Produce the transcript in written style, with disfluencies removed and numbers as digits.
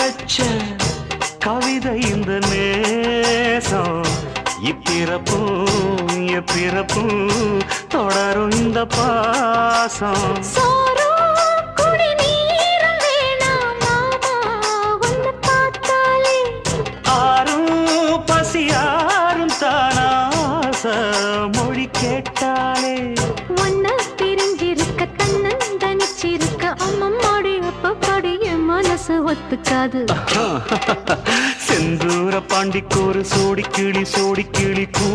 வச்ச கவிதை இந்த நேசம் இப்பிறப்பும் எப்பிறப்பும் தொடரும் இந்த பாசம் ஆரும் பசியாரும் தானாச மொழி கேட்டாலே ஒன்ன பிரிஞ்சிருக்க தன்னன் தனிச்சிருக்க அம்மம்மாடி அப்பப்படி என் மனசு ஒத்துக்காது செந்தூர பாண்டிக்கு ஒரு சோடி கிளி கூ